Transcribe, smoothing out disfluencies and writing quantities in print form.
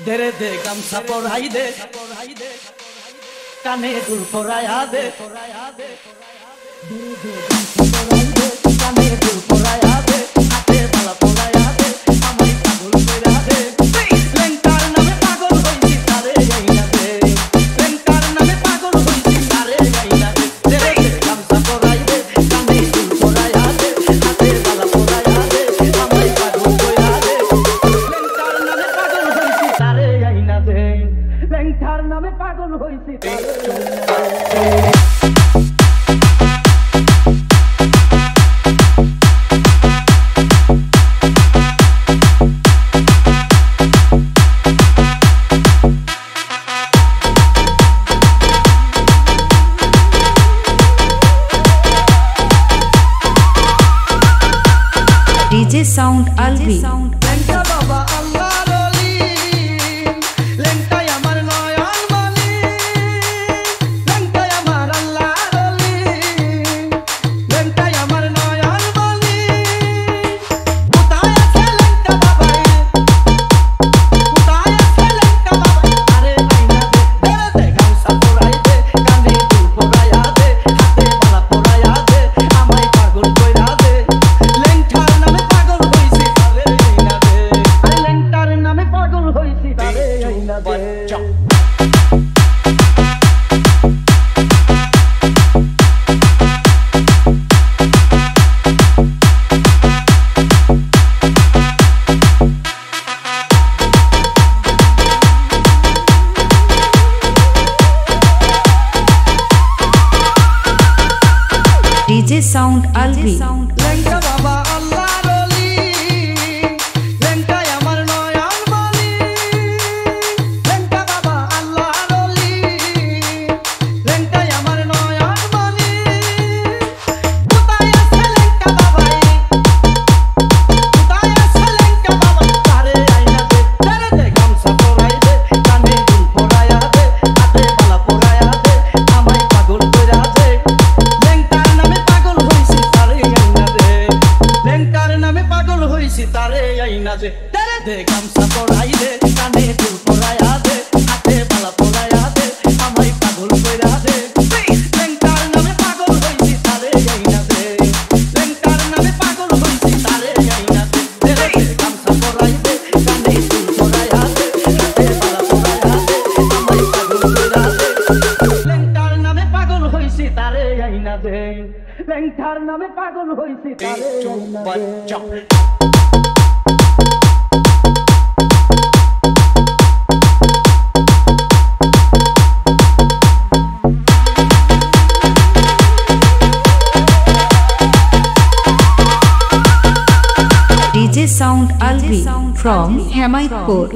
দেরে দে গামছা পরাই দে কানে দুল পরায়া দে দেরে দে গামছা পরাই দে কানে দুল পরায়া দে হাতে বালা পরায়া দে আমায় পাগল কইরা দে লেংটার নামে পাগল হইছি তারে আইনা দে লেংটার নামে পাগল হইছি তারে আইনা দে দেরে দে গামছা পরাই দে কানে দুল পরায়া দে হাতে বালা পরায়া দে আমায় পাগল কইরা দে লেংটার নামে পাগল হইছি তারে আইনা দে লেংটার নামে পাগল হইছি তারে DJ Sound Alvi. লেংটা বাবা আল্লাহর ওলি লেংটাই আমার নয়ন মনি লেংটাই আমার আল্লাহর ওলি লেংটাই আমার নয়ন মনি কোথায় আছে লেংটা বাবা কোথায় আছে লেংটা বাবা আরে আইনা দে দেরে দে গামছা পরাই দে কানে দুল পরায়া দে হাতে বালা পরায়া দে আমায় পাগল কইরা দে লেংটার নামে পাগল হইছি তারে আইনা দে আরে লেংটার নামে পাগল হইছি তারে আইনা দে DJ Sound Alvi. লেংটা বাবা আল্লাহর ওলি লেংটাই আমার নয়ন মনি লেংটা বাবা আল্লাহর ওলি লেংটাই আমার নয়ন মনি কোথায় আছে লেংটা বাবা কোথায় আছে লেংটা বাবা তারে আইনা দে দেরে দে গামছা পরাই দে কানে দুল পরায়া দে হাতে বালা পরায়া দে আমায় পাগল কইরা দে লেংটার নামে পাগল হইছি তারে আইনা দে লেংটার নামে পাগল হইছি তারে আইনা দে দেরে দে গামছা পরাই দে কানে দুল পরায়া দে হাতে বালা পরায়া দে আমায় পাগল কইরা দে লেংটার নামে পাগল হইছি তারে আইনা দে লেংটার নামে পাগল হইছি তারে আইনা দে দেরে দে গামছা পরাই দে কানে দুল পরায়া দে হাতে বালা পরায়া দে আমায় পাগল কইরা দে লেংটার নামে পাগল হইছি তারে আইনা দে লেংটার নামে পাগল হইছি তারে আইনা দে DJ Sound Alvi from Hemaitpur.